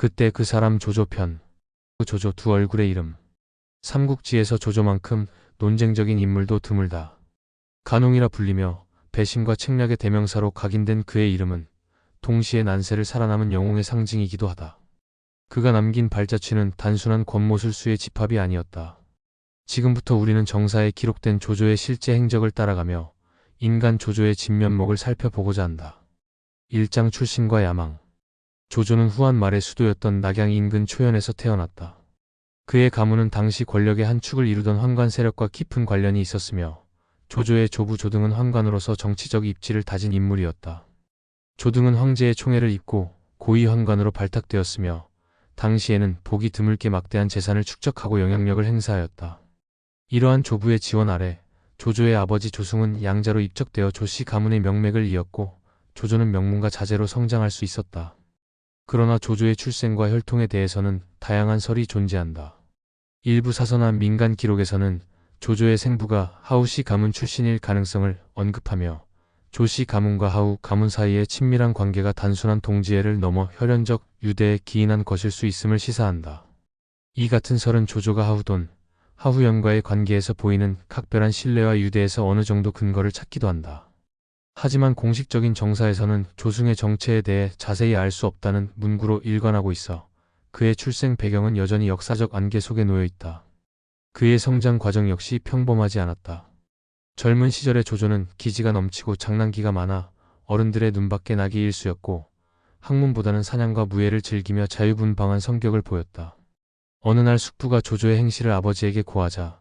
그때 그 사람 조조편, 그 조조 두 얼굴의 이름. 삼국지에서 조조만큼 논쟁적인 인물도 드물다. 간웅이라 불리며 배신과 책략의 대명사로 각인된 그의 이름은 동시에 난세를 살아남은 영웅의 상징이기도 하다. 그가 남긴 발자취는 단순한 권모술수의 집합이 아니었다. 지금부터 우리는 정사에 기록된 조조의 실제 행적을 따라가며 인간 조조의 진면목을 살펴보고자 한다. 일장 출신과 야망. 조조는 후한 말의 수도였던 낙양 인근 초연에서 태어났다. 그의 가문은 당시 권력의 한 축을 이루던 환관 세력과 깊은 관련이 있었으며 조조의 조부 조등은 환관으로서 정치적 입지를 다진 인물이었다. 조등은 황제의 총애를 입고 고위 환관으로 발탁되었으며 당시에는 보기 드물게 막대한 재산을 축적하고 영향력을 행사하였다. 이러한 조부의 지원 아래 조조의 아버지 조승은 양자로 입적되어 조씨 가문의 명맥을 이었고 조조는 명문가 자제로 성장할 수 있었다. 그러나 조조의 출생과 혈통에 대해서는 다양한 설이 존재한다. 일부 사서나 민간 기록에서는 조조의 생부가 하우씨 가문 출신일 가능성을 언급하며 조씨 가문과 하우 가문 사이의 친밀한 관계가 단순한 동지애를 넘어 혈연적 유대에 기인한 것일 수 있음을 시사한다. 이 같은 설은 조조가 하후돈, 하후연과의 관계에서 보이는 각별한 신뢰와 유대에서 어느 정도 근거를 찾기도 한다. 하지만 공식적인 정사에서는 조승의 정체에 대해 자세히 알 수 없다는 문구로 일관하고 있어 그의 출생 배경은 여전히 역사적 안개 속에 놓여 있다. 그의 성장 과정 역시 평범하지 않았다. 젊은 시절의 조조는 기지가 넘치고 장난기가 많아 어른들의 눈밖에 나기 일쑤였고 학문보다는 사냥과 무예를 즐기며 자유분방한 성격을 보였다. 어느 날 숙부가 조조의 행실을 아버지에게 고하자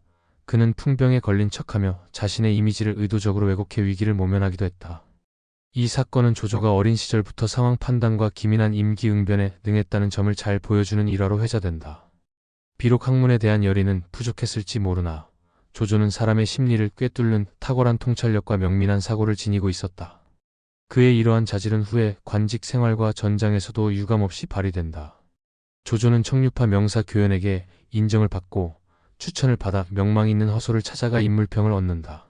그는 풍병에 걸린 척하며 자신의 이미지를 의도적으로 왜곡해 위기를 모면하기도 했다. 이 사건은 조조가 어린 시절부터 상황 판단과 기민한 임기응변에 능했다는 점을 잘 보여주는 일화로 회자된다. 비록 학문에 대한 열의는 부족했을지 모르나 조조는 사람의 심리를 꿰뚫는 탁월한 통찰력과 명민한 사고를 지니고 있었다. 그의 이러한 자질은 후에 관직 생활과 전장에서도 유감없이 발휘된다. 조조는 청류파 명사 교연에게 인정을 받고 추천을 받아 명망 있는 허소를 찾아가 인물평을 얻는다.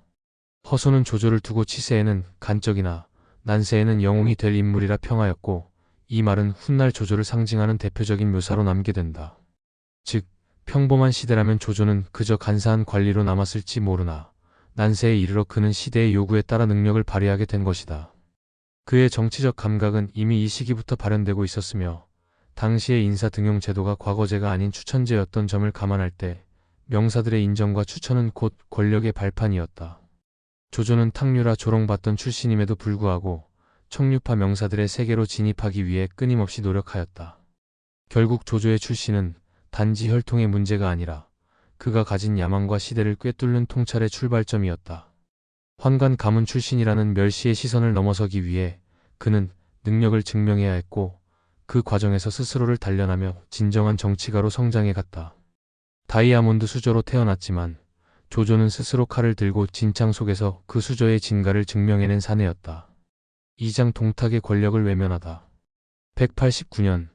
허소는 조조를 두고 치세에는 간적이나 난세에는 영웅이 될 인물이라 평하였고 이 말은 훗날 조조를 상징하는 대표적인 묘사로 남게 된다. 즉 평범한 시대라면 조조는 그저 간사한 관리로 남았을지 모르나 난세에 이르러 그는 시대의 요구에 따라 능력을 발휘하게 된 것이다. 그의 정치적 감각은 이미 이 시기부터 발현되고 있었으며 당시의 인사 등용 제도가 과거제가 아닌 추천제였던 점을 감안할 때 명사들의 인정과 추천은 곧 권력의 발판이었다. 조조는 탕류라 조롱받던 출신임에도 불구하고 청류파 명사들의 세계로 진입하기 위해 끊임없이 노력하였다. 결국 조조의 출신은 단지 혈통의 문제가 아니라 그가 가진 야망과 시대를 꿰뚫는 통찰의 출발점이었다. 환관 가문 출신이라는 멸시의 시선을 넘어서기 위해 그는 능력을 증명해야 했고 그 과정에서 스스로를 단련하며 진정한 정치가로 성장해 갔다. 다이아몬드 수저로 태어났지만 조조는 스스로 칼을 들고 진창 속에서 그 수저의 진가를 증명해낸 사내였다. 2장 동탁의 권력을 외면하다. 189년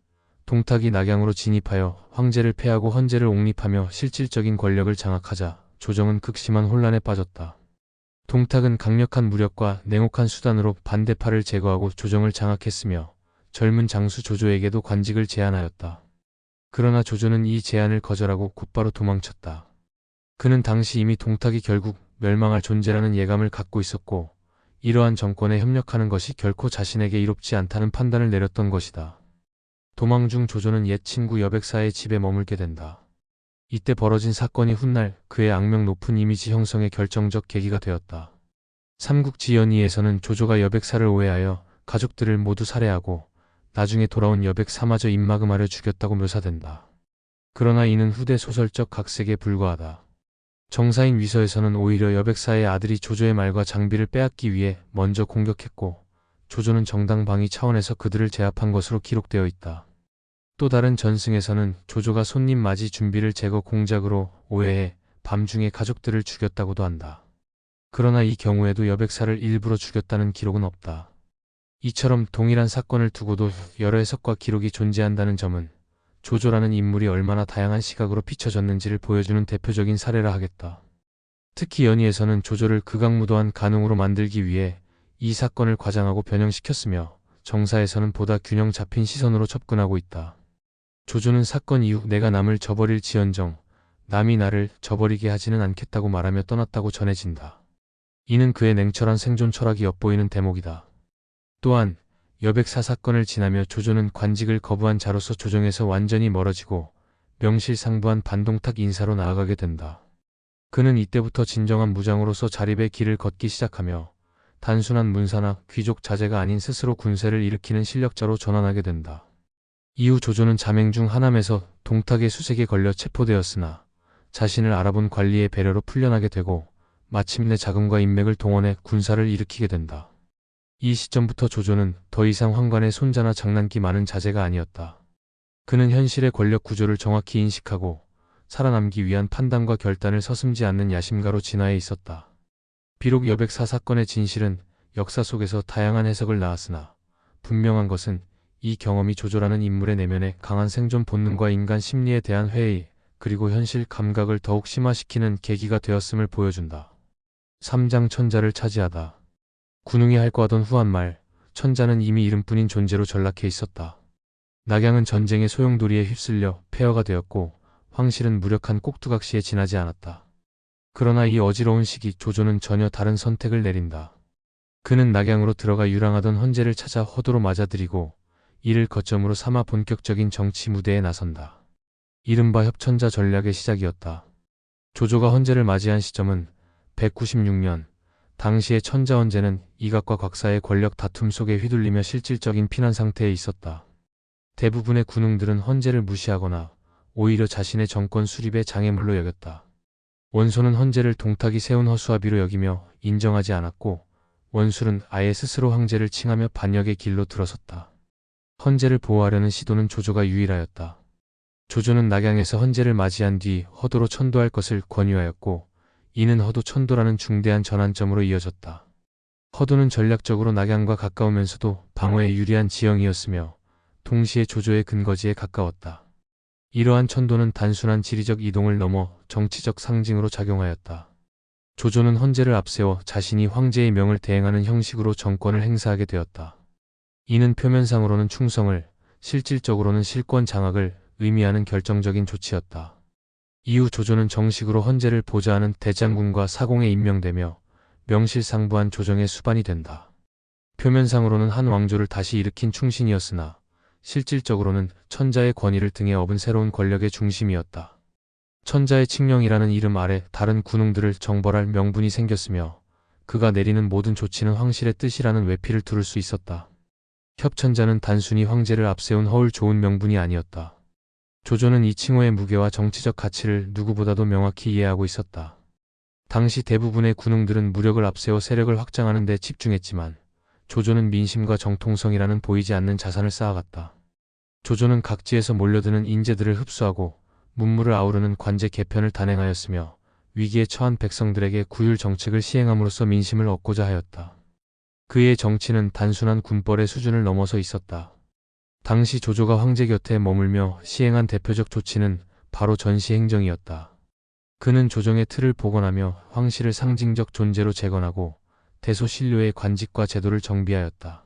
동탁이 낙양으로 진입하여 황제를 패하고 헌제를 옹립하며 실질적인 권력을 장악하자 조정은 극심한 혼란에 빠졌다. 동탁은 강력한 무력과 냉혹한 수단으로 반대파를 제거하고 조정을 장악했으며 젊은 장수 조조에게도 관직을 제안하였다. 그러나 조조는 이 제안을 거절하고 곧바로 도망쳤다. 그는 당시 이미 동탁이 결국 멸망할 존재라는 예감을 갖고 있었고 이러한 정권에 협력하는 것이 결코 자신에게 이롭지 않다는 판단을 내렸던 것이다. 도망 중 조조는 옛 친구 여백사의 집에 머물게 된다. 이때 벌어진 사건이 훗날 그의 악명 높은 이미지 형성의 결정적 계기가 되었다. 삼국지 연의에서는 조조가 여백사를 오해하여 가족들을 모두 살해하고 나중에 돌아온 여백사마저 입막음하려 죽였다고 묘사된다. 그러나 이는 후대 소설적 각색에 불과하다. 정사인 위서에서는 오히려 여백사의 아들이 조조의 말과 장비를 빼앗기 위해 먼저 공격했고 조조는 정당 방위 차원에서 그들을 제압한 것으로 기록되어 있다. 또 다른 전승에서는 조조가 손님 맞이 준비를 제거 공작으로 오해해 밤중에 가족들을 죽였다고도 한다. 그러나 이 경우에도 여백사를 일부러 죽였다는 기록은 없다. 이처럼 동일한 사건을 두고도 여러 해석과 기록이 존재한다는 점은 조조라는 인물이 얼마나 다양한 시각으로 비춰졌는지를 보여주는 대표적인 사례라 하겠다. 특히 연의에서는 조조를 극악무도한 간웅으로 만들기 위해 이 사건을 과장하고 변형시켰으며 정사에서는 보다 균형 잡힌 시선으로 접근하고 있다. 조조는 사건 이후 내가 남을 저버릴지언정 남이 나를 저버리게 하지는 않겠다고 말하며 떠났다고 전해진다. 이는 그의 냉철한 생존 철학이 엿보이는 대목이다. 또한 여백사 사건을 지나며 조조는 관직을 거부한 자로서 조정에서 완전히 멀어지고 명실상부한 반동탁 인사로 나아가게 된다. 그는 이때부터 진정한 무장으로서 자립의 길을 걷기 시작하며 단순한 문사나 귀족 자제가 아닌 스스로 군세를 일으키는 실력자로 전환하게 된다. 이후 조조는 자맹 중 하남에서 동탁의 수색에 걸려 체포되었으나 자신을 알아본 관리의 배려로 풀려나게 되고 마침내 자금과 인맥을 동원해 군사를 일으키게 된다. 이 시점부터 조조는 더 이상 황관의 손자나 장난기 많은 자제가 아니었다. 그는 현실의 권력 구조를 정확히 인식하고 살아남기 위한 판단과 결단을 서슴지 않는 야심가로 진화해 있었다. 비록 여백사 사건의 진실은 역사 속에서 다양한 해석을 낳았으나 분명한 것은 이 경험이 조조라는 인물의 내면에 강한 생존 본능과 인간 심리에 대한 회의 그리고 현실 감각을 더욱 심화시키는 계기가 되었음을 보여준다. 3장 천자를 차지하다. 군웅이 할 거 하던 후한 말, 천자는 이미 이름뿐인 존재로 전락해 있었다. 낙양은 전쟁의 소용돌이에 휩쓸려 폐허가 되었고 황실은 무력한 꼭두각시에 지나지 않았다. 그러나 이 어지러운 시기 조조는 전혀 다른 선택을 내린다. 그는 낙양으로 들어가 유랑하던 헌제를 찾아 허도로 맞아들이고 이를 거점으로 삼아 본격적인 정치 무대에 나선다. 이른바 협천자 전략의 시작이었다. 조조가 헌제를 맞이한 시점은 196년, 당시의 천자 헌제는 이각과 곽사의 권력 다툼 속에 휘둘리며 실질적인 피난 상태에 있었다. 대부분의 군웅들은 헌제를 무시하거나 오히려 자신의 정권 수립의 장애물로 여겼다. 원소는 헌제를 동탁이 세운 허수아비로 여기며 인정하지 않았고 원술은 아예 스스로 황제를 칭하며 반역의 길로 들어섰다. 헌제를 보호하려는 시도는 조조가 유일하였다. 조조는 낙양에서 헌제를 맞이한 뒤 허도로 천도할 것을 권유하였고 이는 허도 천도라는 중대한 전환점으로 이어졌다. 허도는 전략적으로 낙양과 가까우면서도 방어에 유리한 지형이었으며 동시에 조조의 근거지에 가까웠다. 이러한 천도는 단순한 지리적 이동을 넘어 정치적 상징으로 작용하였다. 조조는 헌제를 앞세워 자신이 황제의 명을 대행하는 형식으로 정권을 행사하게 되었다. 이는 표면상으로는 충성을, 실질적으로는 실권 장악을 의미하는 결정적인 조치였다. 이후 조조는 정식으로 헌제를 보좌하는 대장군과 사공에 임명되며 명실상부한 조정의 수반이 된다. 표면상으로는 한 왕조를 다시 일으킨 충신이었으나 실질적으로는 천자의 권위를 등에 업은 새로운 권력의 중심이었다. 천자의 칙령이라는 이름 아래 다른 군웅들을 정벌할 명분이 생겼으며 그가 내리는 모든 조치는 황실의 뜻이라는 외피를 두를 수 있었다. 협천자는 단순히 황제를 앞세운 허울 좋은 명분이 아니었다. 조조는 이 칭호의 무게와 정치적 가치를 누구보다도 명확히 이해하고 있었다. 당시 대부분의 군웅들은 무력을 앞세워 세력을 확장하는 데 집중했지만 조조는 민심과 정통성이라는 보이지 않는 자산을 쌓아갔다. 조조는 각지에서 몰려드는 인재들을 흡수하고 문무를 아우르는 관제 개편을 단행하였으며 위기에 처한 백성들에게 구휼 정책을 시행함으로써 민심을 얻고자 하였다. 그의 정치는 단순한 군벌의 수준을 넘어서 있었다. 당시 조조가 황제 곁에 머물며 시행한 대표적 조치는 바로 전시행정이었다. 그는 조정의 틀을 복원하며 황실을 상징적 존재로 재건하고 대소신료의 관직과 제도를 정비하였다.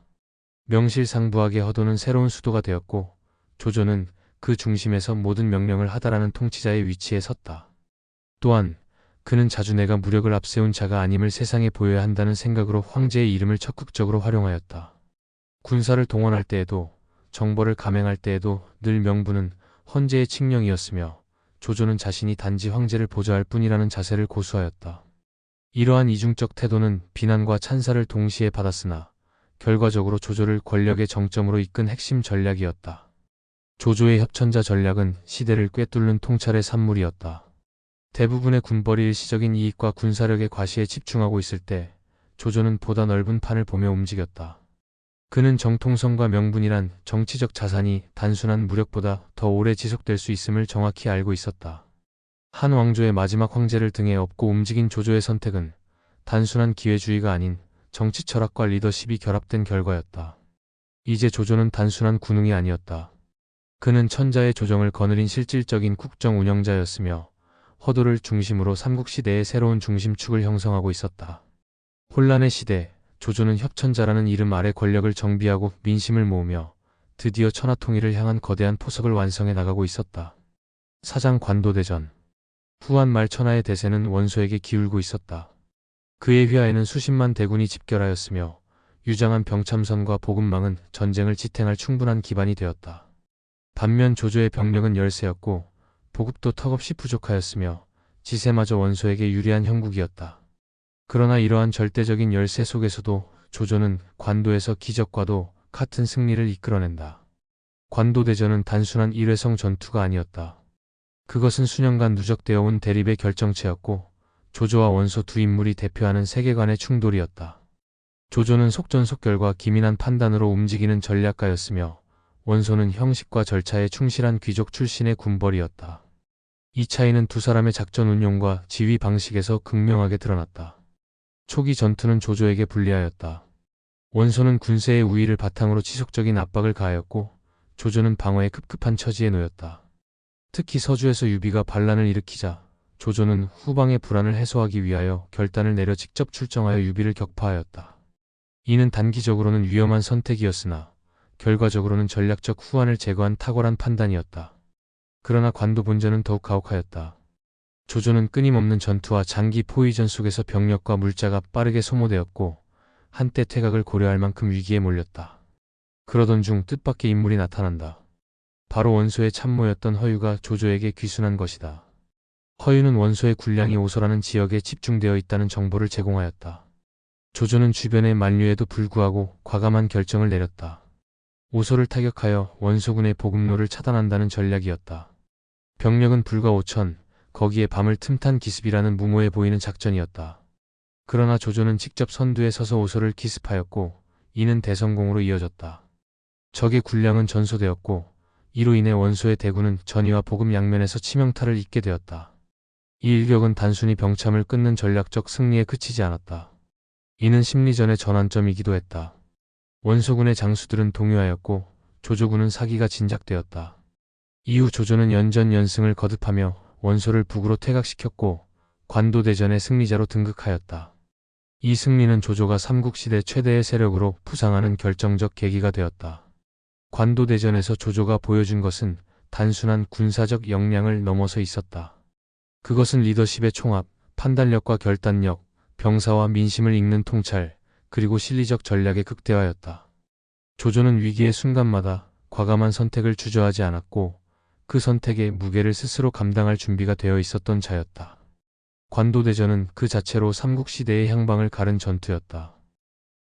명실상부하게 허도는 새로운 수도가 되었고 조조는 그 중심에서 모든 명령을 하다라는 통치자의 위치에 섰다. 또한 그는 자주 내가 무력을 앞세운 자가 아님을 세상에 보여야 한다는 생각으로 황제의 이름을 적극적으로 활용하였다. 군사를 동원할 때에도 정벌을 감행할 때에도 늘 명분은 헌제의 칙령이었으며 조조는 자신이 단지 황제를 보좌할 뿐이라는 자세를 고수하였다. 이러한 이중적 태도는 비난과 찬사를 동시에 받았으나 결과적으로 조조를 권력의 정점으로 이끈 핵심 전략이었다. 조조의 협천자 전략은 시대를 꿰뚫는 통찰의 산물이었다. 대부분의 군벌이 일시적인 이익과 군사력의 과시에 집중하고 있을 때 조조는 보다 넓은 판을 보며 움직였다. 그는 정통성과 명분이란 정치적 자산이 단순한 무력보다 더 오래 지속될 수 있음을 정확히 알고 있었다. 한 왕조의 마지막 황제를 등에 업고 움직인 조조의 선택은 단순한 기회주의가 아닌 정치 철학과 리더십이 결합된 결과였다. 이제 조조는 단순한 군웅이 아니었다. 그는 천자의 조정을 거느린 실질적인 국정 운영자였으며 허도를 중심으로 삼국시대의 새로운 중심축을 형성하고 있었다. 혼란의 시대, 조조는 협천자라는 이름 아래 권력을 정비하고 민심을 모으며 드디어 천하통일을 향한 거대한 포석을 완성해 나가고 있었다. 사장 관도대전. 후한 말 천하의 대세는 원소에게 기울고 있었다. 그의 휘하에는 수십만 대군이 집결하였으며 유장한 병참선과 보급망은 전쟁을 지탱할 충분한 기반이 되었다. 반면 조조의 병력은 열세였고 보급도 턱없이 부족하였으며 지세마저 원소에게 유리한 형국이었다. 그러나 이러한 절대적인 열세 속에서도 조조는 관도에서 기적과도 같은 승리를 이끌어낸다. 관도대전은 단순한 일회성 전투가 아니었다. 그것은 수년간 누적되어 온 대립의 결정체였고 조조와 원소 두 인물이 대표하는 세계관의 충돌이었다. 조조는 속전속결과 기민한 판단으로 움직이는 전략가였으며 원소는 형식과 절차에 충실한 귀족 출신의 군벌이었다. 이 차이는 두 사람의 작전 운용과 지휘 방식에서 극명하게 드러났다. 초기 전투는 조조에게 불리하였다. 원소는 군세의 우위를 바탕으로 지속적인 압박을 가하였고 조조는 방어에 급급한 처지에 놓였다. 특히 서주에서 유비가 반란을 일으키자 조조는 후방의 불안을 해소하기 위하여 결단을 내려 직접 출정하여 유비를 격파하였다. 이는 단기적으로는 위험한 선택이었으나 결과적으로는 전략적 후환을 제거한 탁월한 판단이었다. 그러나 관도 본전은 더욱 가혹하였다. 조조는 끊임없는 전투와 장기 포위전 속에서 병력과 물자가 빠르게 소모되었고 한때 퇴각을 고려할 만큼 위기에 몰렸다. 그러던 중 뜻밖의 인물이 나타난다. 바로 원소의 참모였던 허유가 조조에게 귀순한 것이다. 허유는 원소의 군량이 오소라는 지역에 집중되어 있다는 정보를 제공하였다. 조조는 주변의 만류에도 불구하고 과감한 결정을 내렸다. 오소를 타격하여 원소군의 보급로를 차단한다는 전략이었다. 병력은 불과 5천, 거기에 밤을 틈탄 기습이라는 무모해 보이는 작전이었다. 그러나 조조는 직접 선두에 서서 오소를 기습하였고 이는 대성공으로 이어졌다. 적의 군량은 전소되었고 이로 인해 원소의 대군은 전의와 보급 양면에서 치명타를 입게 되었다. 이 일격은 단순히 병참을 끊는 전략적 승리에 그치지 않았다. 이는 심리전의 전환점이기도 했다. 원소군의 장수들은 동요하였고 조조군은 사기가 진작되었다. 이후 조조는 연전연승을 거듭하며 원소를 북으로 퇴각시켰고 관도대전의 승리자로 등극하였다. 이 승리는 조조가 삼국시대 최대의 세력으로 부상하는 결정적 계기가 되었다. 관도대전에서 조조가 보여준 것은 단순한 군사적 역량을 넘어서 있었다. 그것은 리더십의 총합, 판단력과 결단력, 병사와 민심을 읽는 통찰, 그리고 실리적 전략의 극대화였다. 조조는 위기의 순간마다 과감한 선택을 주저하지 않았고 그 선택의 무게를 스스로 감당할 준비가 되어 있었던 자였다. 관도대전은 그 자체로 삼국시대의 향방을 가른 전투였다.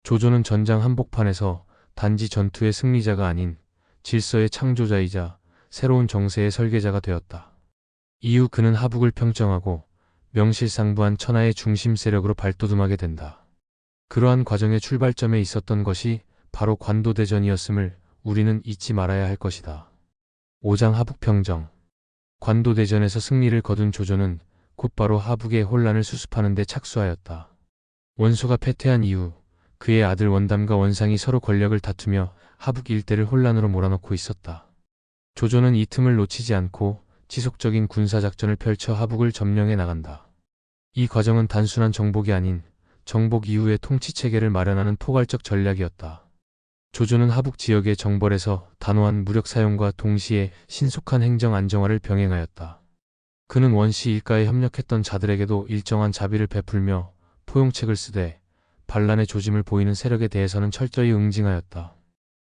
조조는 전장 한복판에서 단지 전투의 승리자가 아닌 질서의 창조자이자 새로운 정세의 설계자가 되었다. 이후 그는 하북을 평정하고 명실상부한 천하의 중심 세력으로 발돋움하게 된다. 그러한 과정의 출발점에 있었던 것이 바로 관도대전이었음을 우리는 잊지 말아야 할 것이다. 5장 하북평정. 관도대전에서 승리를 거둔 조조는 곧바로 하북의 혼란을 수습하는 데 착수하였다. 원소가 패퇴한 이후 그의 아들 원담과 원상이 서로 권력을 다투며 하북 일대를 혼란으로 몰아넣고 있었다. 조조는 이 틈을 놓치지 않고 지속적인 군사작전을 펼쳐 하북을 점령해 나간다. 이 과정은 단순한 정복이 아닌 정복 이후의 통치체계를 마련하는 포괄적 전략이었다. 조조는 하북 지역의 정벌에서 단호한 무력 사용과 동시에 신속한 행정 안정화를 병행하였다. 그는 원시 일가에 협력했던 자들에게도 일정한 자비를 베풀며 포용책을 쓰되 반란의 조짐을 보이는 세력에 대해서는 철저히 응징하였다.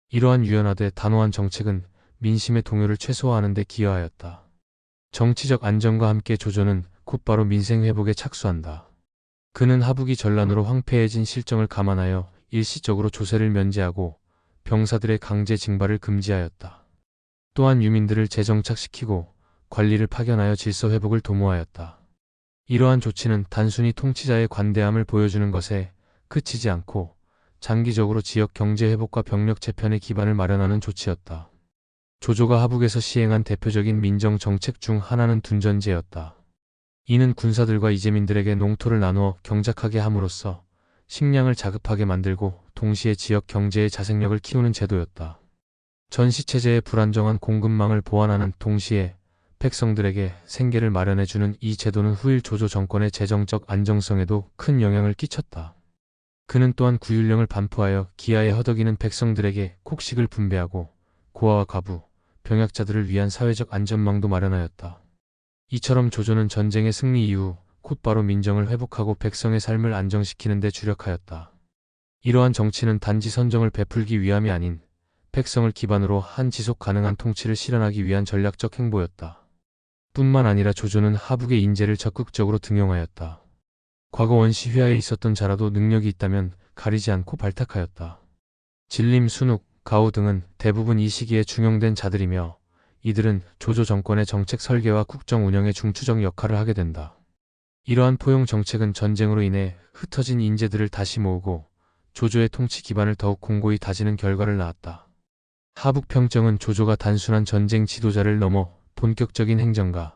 이러한 유연하되 단호한 정책은 민심의 동요를 최소화하는 데 기여하였다. 정치적 안정과 함께 조조는 곧바로 민생 회복에 착수한다. 그는 하북이 전란으로 황폐해진 실정을 감안하여 일시적으로 조세를 면제하고 병사들의 강제 징발을 금지하였다. 또한 유민들을 재정착시키고 관리를 파견하여 질서 회복을 도모하였다. 이러한 조치는 단순히 통치자의 관대함을 보여주는 것에 그치지 않고 장기적으로 지역 경제 회복과 병력 재편의 기반을 마련하는 조치였다. 조조가 하북에서 시행한 대표적인 민정 정책 중 하나는 둔전제였다. 이는 군사들과 이재민들에게 농토를 나누어 경작하게 함으로써 식량을 자급하게 만들고 동시에 지역 경제의 자생력을 키우는 제도였다. 전시체제의 불안정한 공급망을 보완하는 동시에 백성들에게 생계를 마련해주는 이 제도는 후일 조조 정권의 재정적 안정성에도 큰 영향을 끼쳤다. 그는 또한 구율령을 반포하여 기아에 허덕이는 백성들에게 곡식을 분배하고 고아와 과부, 병약자들을 위한 사회적 안전망도 마련하였다. 이처럼 조조는 전쟁의 승리 이후 곧바로 민정을 회복하고 백성의 삶을 안정시키는 데 주력하였다. 이러한 정치는 단지 선정을 베풀기 위함이 아닌 백성을 기반으로 한 지속 가능한 통치를 실현하기 위한 전략적 행보였다. 뿐만 아니라 조조는 하북의 인재를 적극적으로 등용하였다. 과거 원시 휘하에 있었던 자라도 능력이 있다면 가리지 않고 발탁하였다. 진림, 순욱, 가오 등은 대부분 이 시기에 중용된 자들이며 이들은 조조 정권의 정책 설계와 국정 운영의 중추적 역할을 하게 된다. 이러한 포용 정책은 전쟁으로 인해 흩어진 인재들을 다시 모으고 조조의 통치 기반을 더욱 공고히 다지는 결과를 낳았다. 하북평정은 조조가 단순한 전쟁 지도자를 넘어 본격적인 행정가,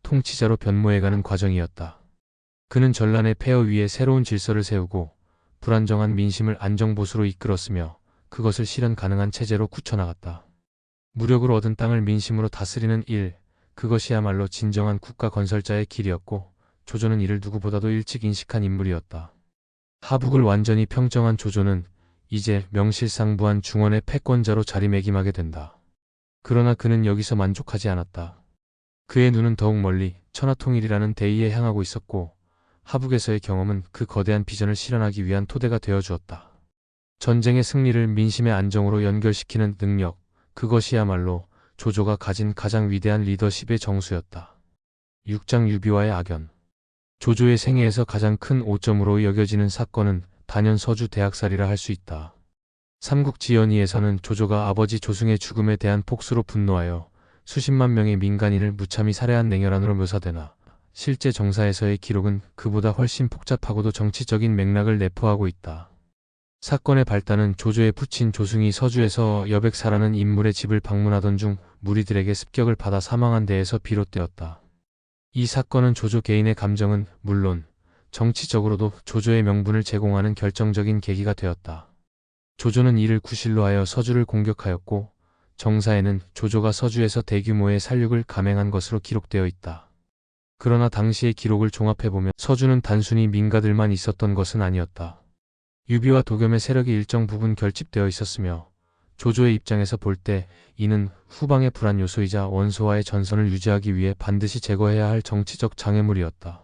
통치자로 변모해가는 과정이었다. 그는 전란의 폐허 위에 새로운 질서를 세우고 불안정한 민심을 안정보수로 이끌었으며 그것을 실현 가능한 체제로 굳혀나갔다. 무력으로 얻은 땅을 민심으로 다스리는 일, 그것이야말로 진정한 국가 건설자의 길이었고 조조는 이를 누구보다도 일찍 인식한 인물이었다. 하북을 완전히 평정한 조조는 이제 명실상부한 중원의 패권자로 자리매김하게 된다. 그러나 그는 여기서 만족하지 않았다. 그의 눈은 더욱 멀리 천하통일이라는 대의에 향하고 있었고 하북에서의 경험은 그 거대한 비전을 실현하기 위한 토대가 되어주었다. 전쟁의 승리를 민심의 안정으로 연결시키는 능력, 그것이야말로 조조가 가진 가장 위대한 리더십의 정수였다. 6장 유비와의 악연. 조조의 생애에서 가장 큰 오점으로 여겨지는 사건은 단연 서주 대학살이라 할 수 있다. 삼국지연의에서는 조조가 아버지 조승의 죽음에 대한 폭수로 분노하여 수십만 명의 민간인을 무참히 살해한 냉혈한으로 묘사되나 실제 정사에서의 기록은 그보다 훨씬 복잡하고도 정치적인 맥락을 내포하고 있다. 사건의 발단은 조조의 부친 조승이 서주에서 여백사라는 인물의 집을 방문하던 중 무리들에게 습격을 받아 사망한 데에서 비롯되었다. 이 사건은 조조 개인의 감정은 물론 정치적으로도 조조의 명분을 제공하는 결정적인 계기가 되었다. 조조는 이를 구실로 하여 서주를 공격하였고 정사에는 조조가 서주에서 대규모의 살육을 감행한 것으로 기록되어 있다. 그러나 당시의 기록을 종합해보면 서주는 단순히 민가들만 있었던 것은 아니었다. 유비와 도겸의 세력이 일정 부분 결집되어 있었으며 조조의 입장에서 볼 때 이는 후방의 불안 요소이자 원소와의 전선을 유지하기 위해 반드시 제거해야 할 정치적 장애물이었다.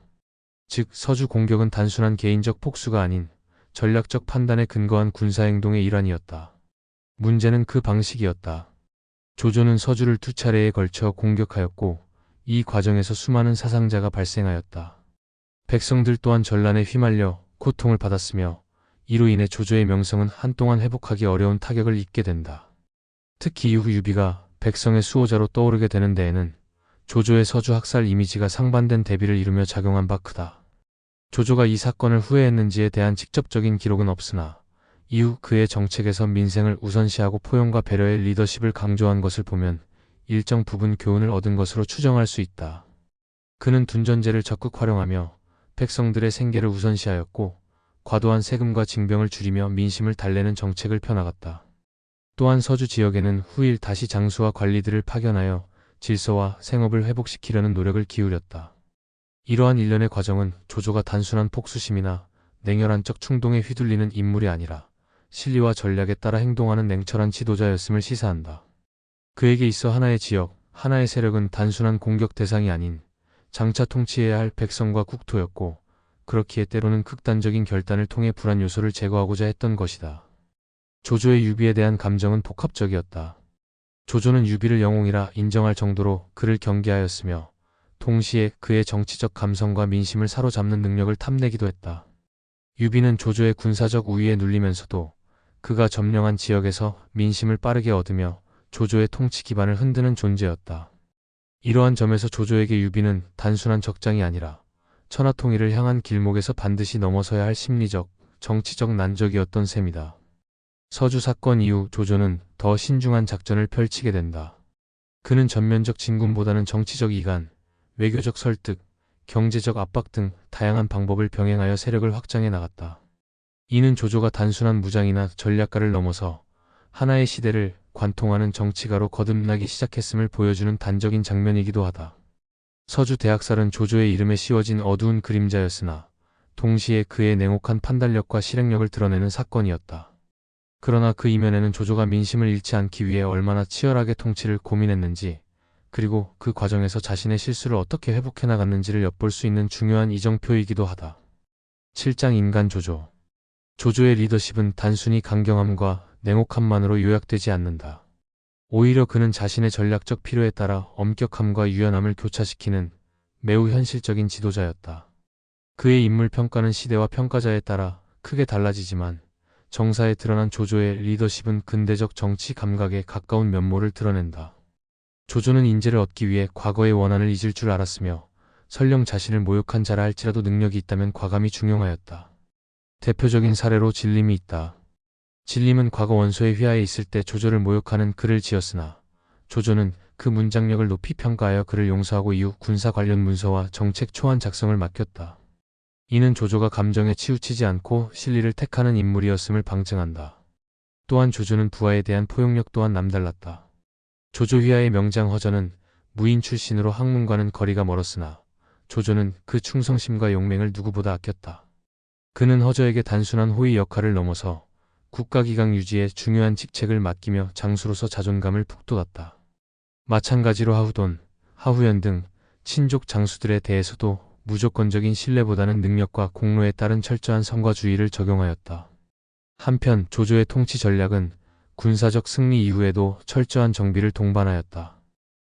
즉 서주 공격은 단순한 개인적 폭수가 아닌 전략적 판단에 근거한 군사행동의 일환이었다. 문제는 그 방식이었다. 조조는 서주를 두 차례에 걸쳐 공격하였고 이 과정에서 수많은 사상자가 발생하였다. 백성들 또한 전란에 휘말려 고통을 받았으며 이로 인해 조조의 명성은 한동안 회복하기 어려운 타격을 입게 된다. 특히 이후 유비가 백성의 수호자로 떠오르게 되는 데에는 조조의 서주 학살 이미지가 상반된 대비를 이루며 작용한 바 크다. 조조가 이 사건을 후회했는지에 대한 직접적인 기록은 없으나 이후 그의 정책에서 민생을 우선시하고 포용과 배려의 리더십을 강조한 것을 보면 일정 부분 교훈을 얻은 것으로 추정할 수 있다. 그는 둔전제를 적극 활용하며 백성들의 생계를 우선시하였고 과도한 세금과 징병을 줄이며 민심을 달래는 정책을 펴나갔다. 또한 서주 지역에는 후일 다시 장수와 관리들을 파견하여 질서와 생업을 회복시키려는 노력을 기울였다. 이러한 일련의 과정은 조조가 단순한 폭수심이나 냉혈한적 충동에 휘둘리는 인물이 아니라 실리와 전략에 따라 행동하는 냉철한 지도자였음을 시사한다. 그에게 있어 하나의 지역, 하나의 세력은 단순한 공격 대상이 아닌 장차 통치해야 할 백성과 국토였고 그렇기에 때로는 극단적인 결단을 통해 불안 요소를 제거하고자 했던 것이다. 조조의 유비에 대한 감정은 복합적이었다. 조조는 유비를 영웅이라 인정할 정도로 그를 경계하였으며 동시에 그의 정치적 감성과 민심을 사로잡는 능력을 탐내기도 했다. 유비는 조조의 군사적 우위에 눌리면서도 그가 점령한 지역에서 민심을 빠르게 얻으며 조조의 통치 기반을 흔드는 존재였다. 이러한 점에서 조조에게 유비는 단순한 적장이 아니라 천하통일을 향한 길목에서 반드시 넘어서야 할 심리적, 정치적 난적이었던 셈이다. 서주 사건 이후 조조는 더 신중한 작전을 펼치게 된다. 그는 전면적 진군보다는 정치적 이간, 외교적 설득, 경제적 압박 등 다양한 방법을 병행하여 세력을 확장해 나갔다. 이는 조조가 단순한 무장이나 전략가를 넘어서 하나의 시대를 관통하는 정치가로 거듭나기 시작했음을 보여주는 단적인 장면이기도 하다. 서주 대학살은 조조의 이름에 씌워진 어두운 그림자였으나 동시에 그의 냉혹한 판단력과 실행력을 드러내는 사건이었다. 그러나 그 이면에는 조조가 민심을 잃지 않기 위해 얼마나 치열하게 통치를 고민했는지, 그리고 그 과정에서 자신의 실수를 어떻게 회복해 나갔는지를 엿볼 수 있는 중요한 이정표이기도 하다. 7장 인간 조조. 조조의 리더십은 단순히 강경함과 냉혹함만으로 요약되지 않는다. 오히려 그는 자신의 전략적 필요에 따라 엄격함과 유연함을 교차시키는 매우 현실적인 지도자였다. 그의 인물 평가는 시대와 평가자에 따라 크게 달라지지만 정사에 드러난 조조의 리더십은 근대적 정치 감각에 가까운 면모를 드러낸다. 조조는 인재를 얻기 위해 과거의 원한을 잊을 줄 알았으며 설령 자신을 모욕한 자라 할지라도 능력이 있다면 과감히 중용하였다. 대표적인 사례로 진림이 있다. 진림은 과거 원소의 휘하에 있을 때 조조를 모욕하는 글을 지었으나 조조는 그 문장력을 높이 평가하여 그를 용서하고 이후 군사 관련 문서와 정책 초안 작성을 맡겼다. 이는 조조가 감정에 치우치지 않고 실리를 택하는 인물이었음을 방증한다. 또한 조조는 부하에 대한 포용력 또한 남달랐다. 조조 휘하의 명장 허전은 무인 출신으로 학문과는 거리가 멀었으나 조조는 그 충성심과 용맹을 누구보다 아꼈다. 그는 허저에게 단순한 호위 역할을 넘어서 국가기강 유지에 중요한 직책을 맡기며 장수로서 자존감을 북돋았다. 마찬가지로 하후돈, 하후연 등 친족 장수들에 대해서도 무조건적인 신뢰보다는 능력과 공로에 따른 철저한 성과주의를 적용하였다. 한편 조조의 통치 전략은 군사적 승리 이후에도 철저한 정비를 동반하였다.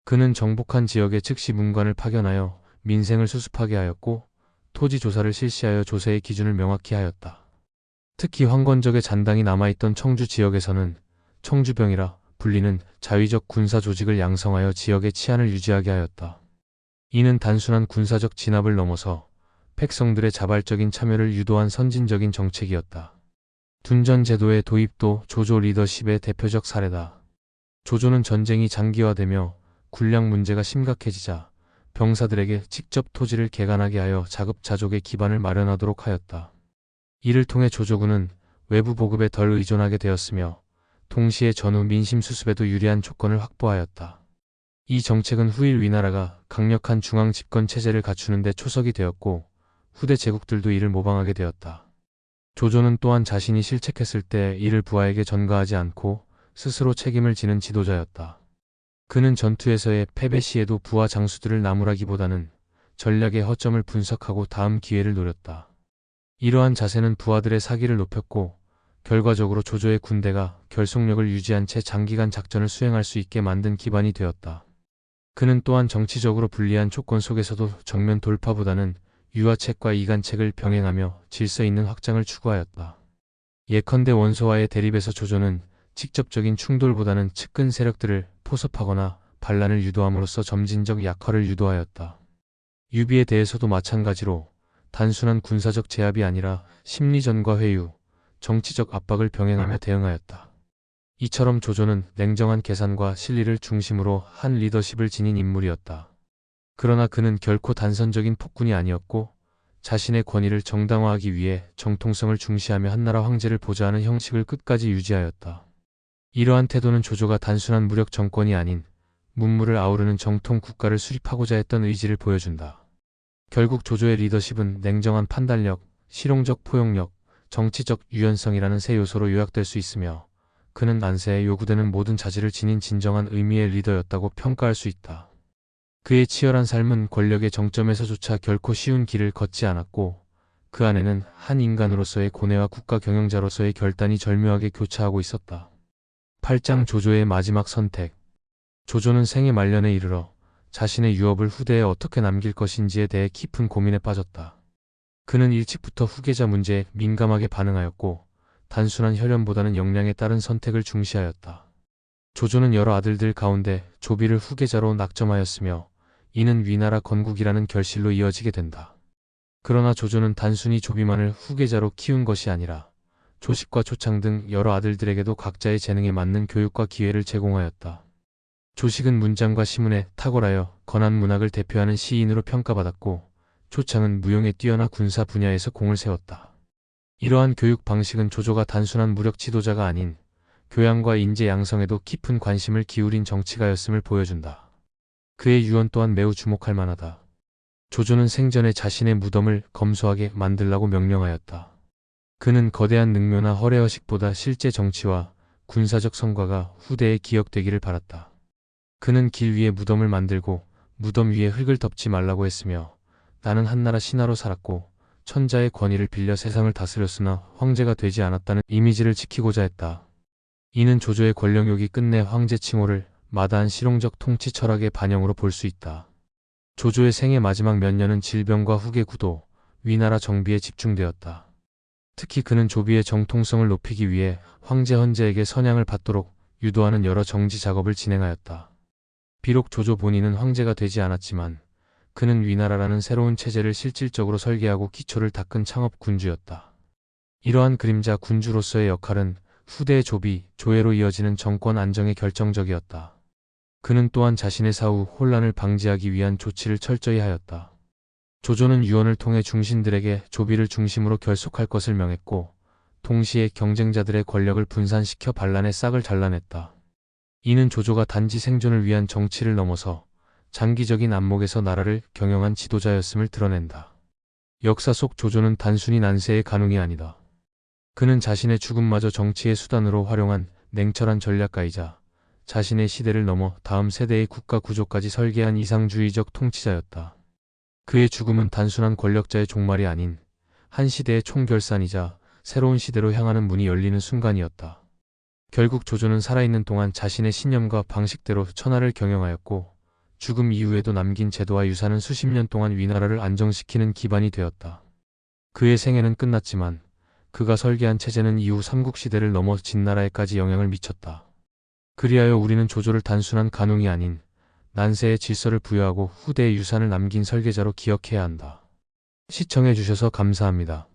그는 정복한 지역에 즉시 문관을 파견하여 민생을 수습하게 하였고 토지 조사를 실시하여 조세의 기준을 명확히 하였다. 특히 황건적의 잔당이 남아있던 청주 지역에서는 청주병이라 불리는 자위적 군사 조직을 양성하여 지역의 치안을 유지하게 하였다. 이는 단순한 군사적 진압을 넘어서 백성들의 자발적인 참여를 유도한 선진적인 정책이었다. 둔전 제도의 도입도 조조 리더십의 대표적 사례다. 조조는 전쟁이 장기화되며 군량 문제가 심각해지자 병사들에게 직접 토지를 개간하게 하여 자급자족의 기반을 마련하도록 하였다. 이를 통해 조조군은 외부 보급에 덜 의존하게 되었으며 동시에 전후 민심 수습에도 유리한 조건을 확보하였다. 이 정책은 후일 위나라가 강력한 중앙 집권 체제를 갖추는 데 초석이 되었고 후대 제국들도 이를 모방하게 되었다. 조조는 또한 자신이 실책했을 때 이를 부하에게 전가하지 않고 스스로 책임을 지는 지도자였다. 그는 전투에서의 패배 시에도 부하 장수들을 나무라기보다는 전략의 허점을 분석하고 다음 기회를 노렸다. 이러한 자세는 부하들의 사기를 높였고 결과적으로 조조의 군대가 결속력을 유지한 채 장기간 작전을 수행할 수 있게 만든 기반이 되었다. 그는 또한 정치적으로 불리한 조건 속에서도 정면 돌파보다는 유화책과 이간책을 병행하며 질서 있는 확장을 추구하였다. 예컨대 원소와의 대립에서 조조는 직접적인 충돌보다는 측근 세력들을 포섭하거나 반란을 유도함으로써 점진적 약화를 유도하였다. 유비에 대해서도 마찬가지로 단순한 군사적 제압이 아니라 심리전과 회유, 정치적 압박을 병행하며 대응하였다. 이처럼 조조는 냉정한 계산과 실리를 중심으로 한 리더십을 지닌 인물이었다. 그러나 그는 결코 단선적인 폭군이 아니었고 자신의 권위를 정당화하기 위해 정통성을 중시하며 한나라 황제를 보좌하는 형식을 끝까지 유지하였다. 이러한 태도는 조조가 단순한 무력 정권이 아닌 문무를 아우르는 정통 국가를 수립하고자 했던 의지를 보여준다. 결국 조조의 리더십은 냉정한 판단력, 실용적 포용력, 정치적 유연성이라는 세 요소로 요약될 수 있으며 그는 안세에 요구되는 모든 자질을 지닌 진정한 의미의 리더였다고 평가할 수 있다. 그의 치열한 삶은 권력의 정점에서조차 결코 쉬운 길을 걷지 않았고 그 안에는 한 인간으로서의 고뇌와 국가 경영자로서의 결단이 절묘하게 교차하고 있었다. 8장 조조의 마지막 선택. 조조는 생애 말년에 이르러 자신의 유업을 후대에 어떻게 남길 것인지에 대해 깊은 고민에 빠졌다. 그는 일찍부터 후계자 문제에 민감하게 반응하였고 단순한 혈연보다는 역량에 따른 선택을 중시하였다. 조조는 여러 아들들 가운데 조비를 후계자로 낙점하였으며 이는 위나라 건국이라는 결실로 이어지게 된다. 그러나 조조는 단순히 조비만을 후계자로 키운 것이 아니라 조식과 초창 등 여러 아들들에게도 각자의 재능에 맞는 교육과 기회를 제공하였다. 조식은 문장과 시문에 탁월하여 건한 문학을 대표하는 시인으로 평가받았고 초창은 무용에 뛰어나 군사 분야에서 공을 세웠다. 이러한 교육 방식은 조조가 단순한 무력 지도자가 아닌 교양과 인재 양성에도 깊은 관심을 기울인 정치가였음을 보여준다. 그의 유언 또한 매우 주목할 만하다. 조조는 생전에 자신의 무덤을 검소하게 만들라고 명령하였다. 그는 거대한 능묘나 허례허식보다 실제 정치와 군사적 성과가 후대에 기억되기를 바랐다. 그는 길 위에 무덤을 만들고 무덤 위에 흙을 덮지 말라고 했으며 나는 한나라 신하로 살았고 천자의 권위를 빌려 세상을 다스렸으나 황제가 되지 않았다는 이미지를 지키고자 했다. 이는 조조의 권력욕이 끝내 황제 칭호를 마다한 실용적 통치 철학의 반영으로 볼 수 있다. 조조의 생애 마지막 몇 년은 질병과 후계 구도, 위나라 정비에 집중되었다. 특히 그는 조비의 정통성을 높이기 위해 황제 헌제에게 선양을 받도록 유도하는 여러 정지 작업을 진행하였다. 비록 조조 본인은 황제가 되지 않았지만 그는 위나라라는 새로운 체제를 실질적으로 설계하고 기초를 닦은 창업 군주였다. 이러한 그림자 군주로서의 역할은 후대의 조비, 조회로 이어지는 정권 안정에 결정적이었다. 그는 또한 자신의 사후 혼란을 방지하기 위한 조치를 철저히 하였다. 조조는 유언을 통해 중신들에게 조비를 중심으로 결속할 것을 명했고 동시에 경쟁자들의 권력을 분산시켜 반란의 싹을 잘라냈다. 이는 조조가 단지 생존을 위한 정치를 넘어서 장기적인 안목에서 나라를 경영한 지도자였음을 드러낸다. 역사 속 조조는 단순히 난세의 간웅이 아니다. 그는 자신의 죽음마저 정치의 수단으로 활용한 냉철한 전략가이자 자신의 시대를 넘어 다음 세대의 국가 구조까지 설계한 이상주의적 통치자였다. 그의 죽음은 단순한 권력자의 종말이 아닌 한 시대의 총결산이자 새로운 시대로 향하는 문이 열리는 순간이었다. 결국 조조는 살아있는 동안 자신의 신념과 방식대로 천하를 경영하였고 죽음 이후에도 남긴 제도와 유산은 수십 년 동안 위나라를 안정시키는 기반이 되었다. 그의 생애는 끝났지만 그가 설계한 체제는 이후 삼국시대를 넘어 진나라에까지 영향을 미쳤다. 그리하여 우리는 조조를 단순한 간웅이 아닌 난세의 질서를 부여하고 후대의 유산을 남긴 설계자로 기억해야 한다. 시청해주셔서 감사합니다.